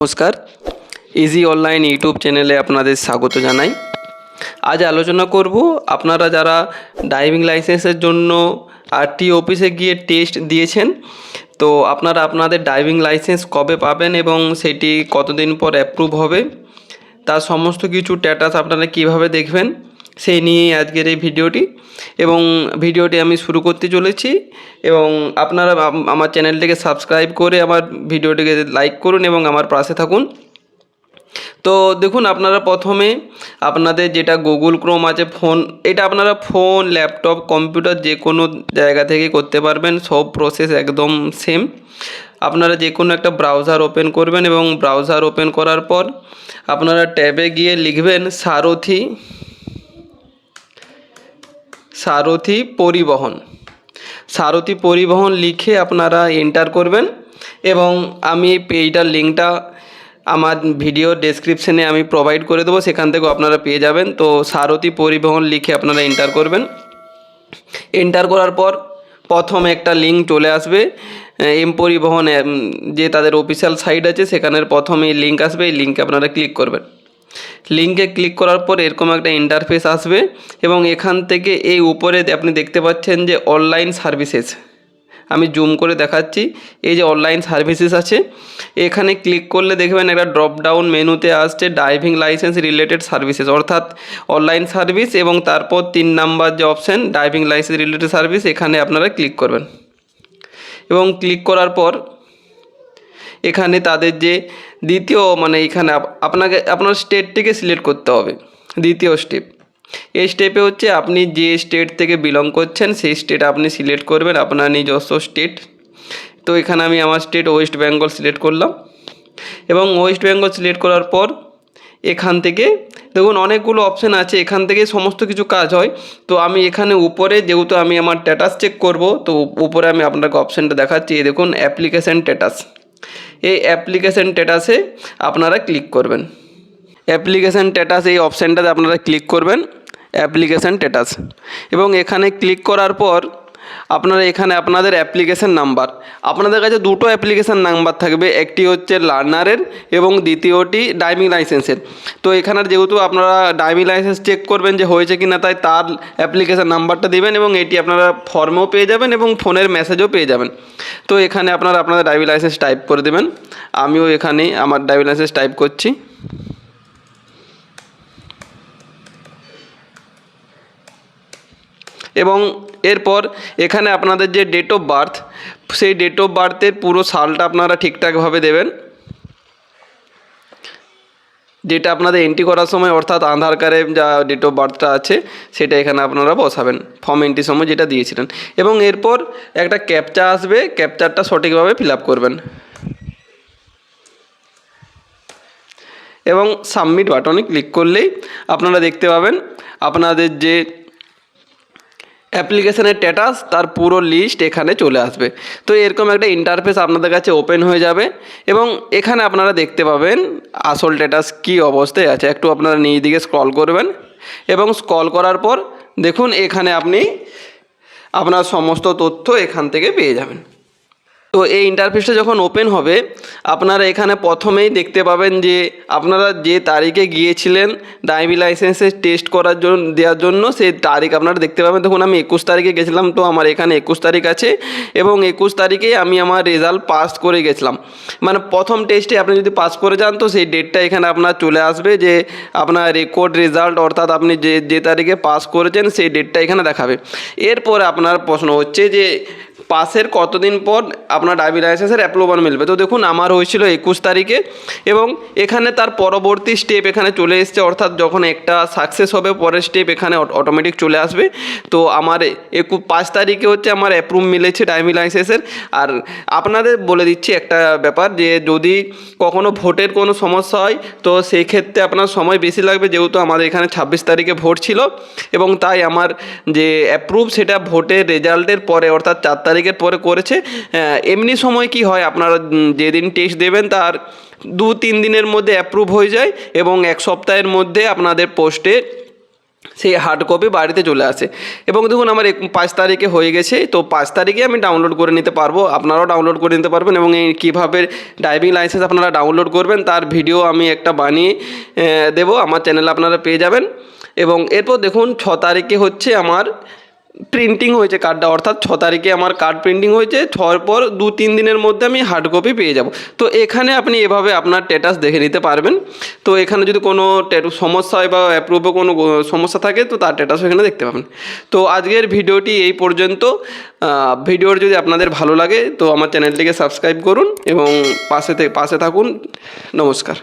নমস্কার, easy online YouTube চ্যানেলে আপনাদের স্বাগত জানাই। আজ আলোচনা করব আপনারা যারা ড্রাইভিং লাইসেন্সের জন্য আরটিও অফিসে গিয়ে টেস্ট দিয়েছেন, তো আপনারা আপনাদের ড্রাইভিং লাইসেন্স কবে পাবেন এবং সেটি কতদিন পর অ্যাপ্রুভ হবে, তার সমস্ত কিছু স্ট্যাটাস আপনারা কিভাবে দেখবেন সেই নিয়েই আজকের এই ভিডিওটি। এবং ভিডিওটি আমি শুরু করতে চলেছি এবং আপনারা আমার চ্যানেলটিকে সাবস্ক্রাইব করে আমার ভিডিওটিকে লাইক করুন এবং আমার পাশে থাকুন। তো দেখুন, আপনারা প্রথমে আপনাদের যেটা গুগল ক্রোম আছে, ফোন, এটা আপনারা ফোন, ল্যাপটপ, কম্পিউটার যে কোনো জায়গা থেকে করতে পারবেন, সব প্রসেস একদম সেম। আপনারা যে কোনো একটা ব্রাউজার ওপেন করবেন এবং ব্রাউজার ওপেন করার পর আপনারা ট্যাবে গিয়ে লিখবেন সারথি পরিবহন লিখে আপনারা এন্টার করবেন এবং আমি এইটার লিঙ্কটা আমার ভিডিও ডেসক্রিপশনে আমি প্রোভাইড করে দেবো, সেখান থেকেও আপনারা পেয়ে যাবেন। তো সারথি পরিবহন লিখে আপনারা এন্টার করবেন। এন্টার করার পর প্রথম একটা লিঙ্ক চলে আসবে এম পরিবহন, যে তাদের অফিসিয়াল সাইট আছে সেখানের প্রথমে লিঙ্ক আসবে, এই লিঙ্কে আপনারা ক্লিক করবেন। লিঙ্কে ক্লিক করার পর এরকম একটা ইন্টারফেস আসবে এবং এখান থেকে এই উপরে আপনি দেখতে পাচ্ছেন যে অনলাইন সার্ভিসেস, আমি জুম করে দেখাচ্ছি। এই যে অনলাইন সার্ভিসেস আছে, এখানে ক্লিক করলে দেখবেন একটা ড্রপ ডাউন মেনুতে আসছে ড্রাইভিং লাইসেন্স রিলেটেড সার্ভিসেস, অর্থাৎ অনলাইন সার্ভিস, এবং তারপর 3 নাম্বার যে option driving licence related service, এখানে আপনারা ক্লিক করবেন। এবং ক্লিক করার পর এখানে তাদের যে দ্বিতীয়, এখানে আপনার স্টেটটিকে সিলেক্ট করতে হবে। দ্বিতীয় স্টেপ, এই স্টেপে হচ্ছে আপনি যে স্টেট থেকে বিলং করছেন সেই স্টেট আপনি সিলেক্ট করবেন, আপনার নিজস্ব স্টেট। তো এখানে আমি আমার স্টেট ওয়েস্ট বেঙ্গল সিলেক্ট করলাম এবং ওয়েস্ট বেঙ্গল সিলেক্ট করার পর এখান থেকে দেখুন অনেকগুলো অপশান আছে, এখান থেকে সমস্ত কিছু কাজ হয়। তো আমি এখানে উপরে, যেহেতু আমি আমার স্ট্যাটাস চেক করব, তো উপরে আমি আপনাকে অপশানটা দেখাচ্ছি। এই দেখুন অ্যাপ্লিকেশান স্ট্যাটাস, এই অ্যাপ্লিকেশান স্ট্যাটাসে আপনারা ক্লিক করবেন। অ্যাপ্লিকেশান স্ট্যাটাস এই অপশানটাতে আপনারা ক্লিক করবেন, অ্যাপ্লিকেশান স্ট্যাটাস। এবং এখানে ক্লিক করার পর আপনারা এখানে আপনাদের অ্যাপ্লিকেশান নাম্বার, আপনাদের কাছে দুটো অ্যাপ্লিকেশান নাম্বার থাকবে, একটি হচ্ছে লার্নারের এবং দ্বিতীয়টি ড্রাইভিং লাইসেন্সের। তো এখানের যেহেতু আপনারা ড্রাইভিং লাইসেন্স চেক করবেন যে হয়েছে কি না, তাই তার অ্যাপ্লিকেশান নাম্বারটা দেবেন এবং এটি আপনারা ফর্মেও পেয়ে যাবেন এবং ফোনের মেসেজও পেয়ে যাবেন। তো এখানে আপনারা আপনাদের ড্রাইভিং লাইসেন্স টাইপ করে দেবেন। আমিও এখানে আমার ড্রাইভিং লাইসেন্স টাইপ করছি। এবং এরপর এখানে আপনাদের যে ডেট অফ বার্থ, সেই ডেট অফ বার্থের পুরো সালটা আপনারা ঠিকঠাকভাবে দেবেন, যেটা আপনাদের এন্ট্রি করার সময়, অর্থাৎ আধার কার্ডে যা ডেট অফ বার্থটা আছে সেটা এখানে আপনারা বসাবেন ফর্ম এন্ট্রির সময় যেটা দিয়েছিলেন। এবং এরপর একটা ক্যাপচা আসবে, ক্যাপচারটা সঠিকভাবে ফিল আপ করবেন এবং সাবমিট বাটনে ক্লিক করলেই আপনারা দেখতে পাবেন আপনাদের যে অ্যাপ্লিকেশানের স্ট্যাটাস তার পুরো লিস্ট এখানে চলে আসবে। তো এরকম একটা ইন্টারফেস আপনাদের কাছে ওপেন হয়ে যাবে এবং এখানে আপনারা দেখতে পাবেন আসল স্ট্যাটাস কী অবস্থায় আছে। একটু আপনারা নিজ দিকে স্ক্রল করবেন এবং স্ক্রল করার পর দেখুন এখানে আপনি আপনার সমস্ত তথ্য এখান থেকে পেয়ে যাবেন। তো এই ইন্টারফেসটা যখন ওপেন হবে, আপনারা এখানে প্রথমেই দেখতে পাবেন যে আপনারা যে তারিখে গিয়েছিলেন ড্রাইভিং লাইসেন্সের টেস্ট দেওয়ার জন্য, সেই তারিখ আপনারা দেখতে পাবেন। দেখুন আমি 21 তারিখে গেছিলাম, তো আমার এখানে 21 তারিখ আছে এবং 21 তারিখেই আমি আমার রেজাল্ট পাস করে গেছিলাম। প্রথম টেস্টে আপনি যদি পাস করে যান তো সেই ডেটটা এখানে আপনার চলে আসবে, যে আপনার রেকর্ড রেজাল্ট, অর্থাৎ আপনি যে তারিখে পাস করেছেন সেই ডেটটা এখানে দেখাবে। এরপরে আপনার প্রশ্ন হচ্ছে যে পাসের কতদিন পর আপনার ড্রাইভিং লাইসেন্সের অ্যাপ্রুভাল মিলবে। তো দেখুন আমার হয়েছিল 21 তারিখে এবং এখানে তার পরবর্তী স্টেপ এখানে চলে এসছে, অর্থাৎ যখন একটা সাকসেস হবে পরের স্টেপ এখানে অটোমেটিক চলে আসবে। তো আমার 5 তারিখে হচ্ছে আমার অ্যাপ্রুভ মিলেছে ড্রাইভিং লাইসেন্সের। আর আপনাদের বলে দিচ্ছি একটা ব্যাপার, যে যদি কখনো ভোটের কোনো সমস্যা হয় তো সেই ক্ষেত্রে আপনার সময় বেশি লাগবে, যেহেতু আমাদের এখানে 26 তারিখে ভোট ছিল এবং তাই আমার যে অ্যাপ্রুভ সেটা ভোটের রেজাল্টের পরে, অর্থাৎ 4 তারিখের পরে করেছে। এমনি সময় কি হয়, আপনারা যেদিন টেস্ট দেবেন তার 2-3 দিনের মধ্যে অ্যাপ্রুভ হয়ে যায় এবং 1 সপ্তাহের মধ্যে আপনাদের পোস্টে সেই হার্ড কপি বাড়িতে চলে আসে। এবং দেখুন আমার 5 তারিখে হয়ে গেছে, তো 5 তারিখে আমি ডাউনলোড করে নিতে পারবো, আপনারাও ডাউনলোড করে নিতে পারবেন। এবং এই কীভাবে ড্রাইভিং লাইসেন্স আপনারা ডাউনলোড করবেন তার ভিডিও আমি একটা বানিয়ে দেবো, আমার চ্যানেলে আপনারা পেয়ে যাবেন। এবং এরপর দেখুন 6 তারিখে হচ্ছে আমার প্রিন্টিং হয়েছে কার্ডটা, অর্থাৎ 6 তারিখে আমার কার্ড প্রিন্টিং হয়েছে। 6-র পর 2-3 দিনের মধ্যে আমি হার্ড কপি পেয়ে যাব। তো এখানে আপনি এভাবে আপনার স্ট্যাটাস দেখে নিতে পারবেন। তো এখানে যদি কোনো সমস্যা হয় বা অ্যাপ্রুভে কোনো সমস্যা থাকে তো তার স্ট্যাটাসও এখানে দেখতে পাবেন। তো আজকের ভিডিওটি এই পর্যন্ত। ভিডিওর যদি আপনাদের ভালো লাগে তো আমার চ্যানেলটিকে সাবস্ক্রাইব করুন এবং পাশে থাকুন। নমস্কার।